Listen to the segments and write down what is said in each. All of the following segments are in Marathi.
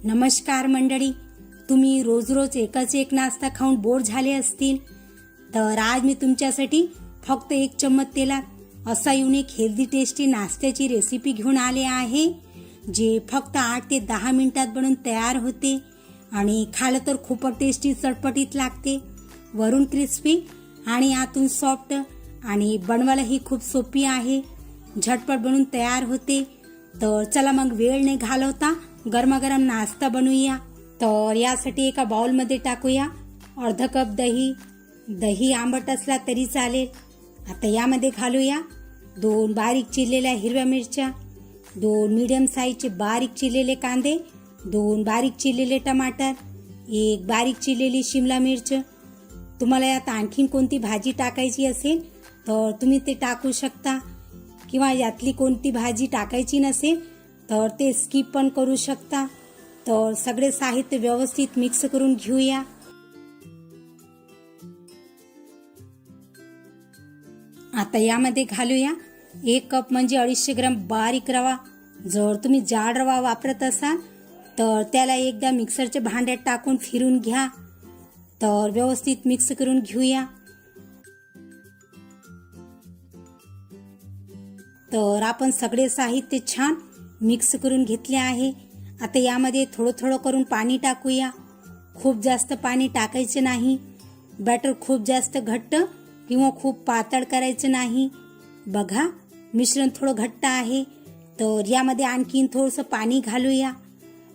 नमस्कार मंडळी, तुम्ही रोज रोज एकच एक नाश्ता खाऊन बोर झाले असतील तर आज मी तुमच्यासाठी फक्त 1 चम्मच तेलात असा युनिक हेल्दी टेस्टी नाश्त्याची रेसिपी घेऊन आले आहे, जे फक्त 8 ते 10 मिनिटात बनून तयार होते आणि खाल्लं तर खूपच टेस्टी चटपटीत लागते. वरून क्रिस्पी आणि आतून सॉफ्ट आणि बनवायलाही खूप सोपी आहे. झटपट बनून तयार होते. तर चला मग वेळ नाही घालवता गरमागरम नाश्ता बनवूया. तर यासाठी एका बाउलमध्ये टाकूया अर्धा कप दही. दही आंबट असला तरी चालेल. आता यामध्ये घालूया 2 बारीक चिरलेल्या हिरव्या मिरच्या, 2 मीडियम साईजचे बारीक चिरलेले कांदे, 2 बारीक चिरलेले टमाटर, 1 बारीक चिरलेली शिमला मिर्च. तुम्हाला यात आणखीन कोणती भाजी टाकायची असेल तर तुम्ही ते टाकू शकता, किंवा यातली कोणती भाजी टाकायची नसेल तर ते स्किप पण करू शकता. तर सगळे साहित्य व्यवस्थित मिक्स करून घेऊया. आता यामध्ये घालूया 1 कप म्हणजे 250 ग्राम बारीक रवा. जर तुम्ही जाड रवा वापरत असाल तर त्याला एकदा मिक्सरच्या भांड्यात टाकून फिरून घ्या. तर व्यवस्थित मिक्स करून घेऊया. तर आपण सगळे साहित्य छान मिक्स करून घेतले आहे. आता यामध्ये थोडं थोडं करून पाणी टाकूया. खूप जास्त पाणी टाकायचे नाही. बॅटर खूप जास्त घट्ट किंवा खूप पातळ करायचं नाही. बघा, मिश्रण थोडं घट्ट आहे तर यामध्ये आणखीन थोडंसं पाणी घालूया.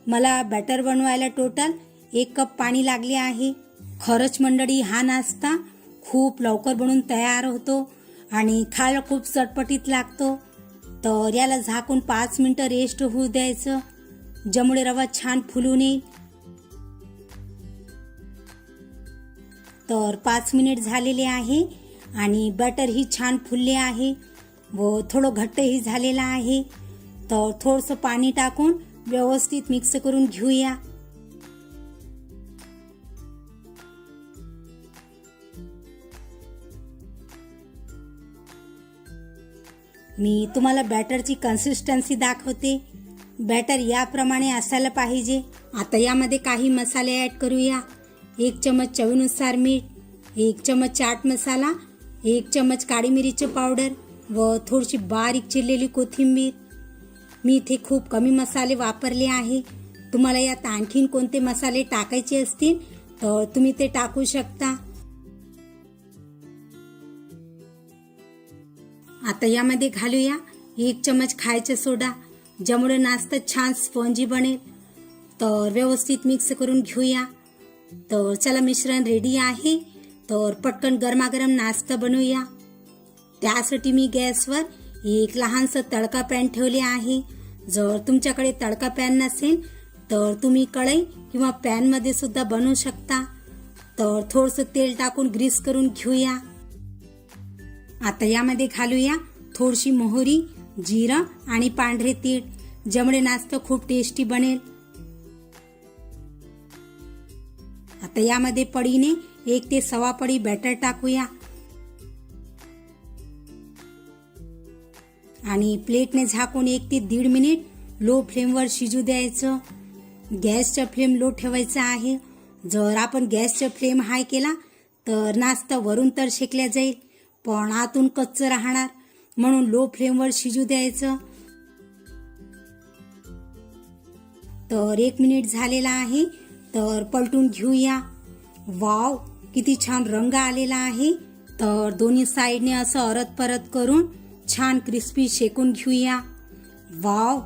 मला बॅटर बनवायला टोटल 1 कप पाणी लागले आहे. खरंच मंडळी, हा नाश्ता खूप लवकर बनून तयार होतो आणि खायला खूप चटपटीत लागतो. तर याला झाकून 5 मिनिटं रेस्ट होऊ द्यायचं, ज्यामुळे रवा छान फुलून येईल. तर 5 मिनिट झालेले आहे आणि बॅटर ही छान फुलले आहे व थोडं घट्टही झालेलं आहे. तर थोडंसं पाणी टाकून व्यवस्थित मिक्स करून घेऊया. मी तुम्हाला बॅटरची कन्सिस्टन्सी दाखवते. बॅटर याप्रमाणे असायला पाहिजे. आता यामध्ये काही मसाले ॲड करूया. 1 चम्मच चवीनुसार मीठ, 1 चम्मच चाट मसाला, 1 चम्मच काळी मिरीची पावडर व थोडीशी बारीक चिरलेली कोथिंबीर. मी इथे खूप कमी मसाले वापरले आहे. तुम्हाला यात आणखीन कोणते मसाले टाकायचे असतील तर तुम्ही ते टाकू शकता. आता यामध्ये घालूया 1 चम्मच खायचा सोडा, ज्यामुळे नाश्ता छान स्पॉन्जी बनेल. तर व्यवस्थित मिक्स करून घेऊया. तर चला, मिश्रण रेडी आहे. तर पटकन गरमागरम नाश्ता बनवूया. त्यासाठी मी गॅसवर एक लहानसं तडका पॅन ठेवले आहे. जर तुमच्याकडे तडका पॅन नसेल तर तुम्ही कढई किंवा पॅनमध्ये सुद्धा बनवू शकता. तर थोडंसं तेल टाकून ग्रीस करून घेऊया. आता यामध्ये घालूया थोडीशी मोहरी, जिरं आणि पांढरे तीळ, ज्यामुळे नाश्ता खूप टेस्टी बनेल. आता यामध्ये पडीने 1 ते 1.25 पडी बॅटर टाकूया आणि प्लेटने झाकून 1 ते 1.5 मिनिट लो फ्लेमवर शिजू द्यायचं. गॅसचा फ्लेम लो ठेवायचा आहे. जर आपण गॅसचा फ्लेम हाय केला तर नाश्ता वरून तर शेकला जाईल पण आतून कच्चं राहणार, म्हणून लो फ्लेमवर शिजू द्यायचं. तर 1 मिनिट झालेला आहे. तर पलटून घेऊया. वाव, किती छान रंग आलेला आहे. तर दोन्ही साईडने असं अरत परत करून छान क्रिस्पी शेकून घेऊया. वाव,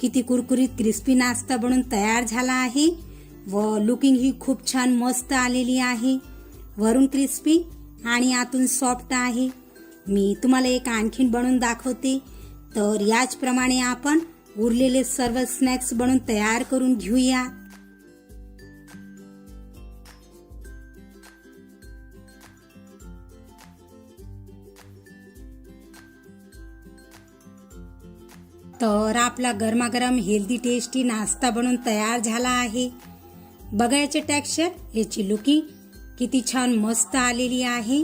किती कुरकुरीत क्रिस्पी नाश्ता बनून तयार झाला आहे व लुकिंग ही खूप छान मस्त आलेली आहे. वरून क्रिस्पी आणि आतून सॉफ्ट आहे. मी तुम्हाला एक आणखीन बनवून दाखवते. तर याचप्रमाणे आपण उरलेले सर्व स्नॅक्स बनवून तयार करून घेऊया. तर आपला गरमागरम हेल्दी टेस्टी नाश्ता बनून तयार झाला आहे. बघा याचे टेक्स्चर, याची लुकिंग किती छान मस्त आलेली आहे.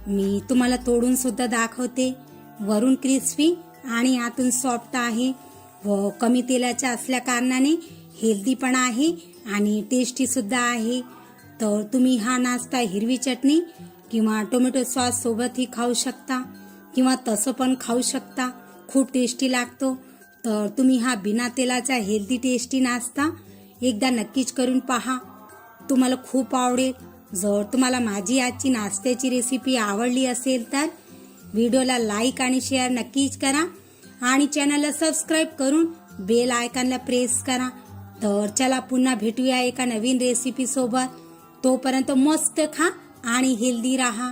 मी तुम्हाला तोडून सुद्धा दाखवते. वरून क्रिस्पी आणि आतून सॉफ्ट आहे व कमी तेलाच्या असल्या कारणाने हेल्दी पण आहे आणि टेस्टी सुद्धा आहे. तर तुम्ही हा नाश्ता हिरवी चटणी किंवा टोमॅटो सॉस सोबतही खाऊ शकता किंवा तसं पण खाऊ शकता. खूप टेस्टी लागतो. तर तुम्ही हा बिना तेलाचा हेल्दी टेस्टी नाश्ता एकदा नक्कीच करून पहा. तुम्हाला खूप आवडेल. जर तुम्हाला माझी आजची नाश्त्याची रेसिपी आवडली असेल तर व्हिडिओला लाईक आणि शेअर नक्कीच करा आणि चॅनलला सबस्क्राईब करून बेल आयकॉनला प्रेस करा. तर चला पुन्हा भेटूया एका नवीन रेसिपी सोबत. तोपर्यंत मस्त खा आणि हेल्दी राहा.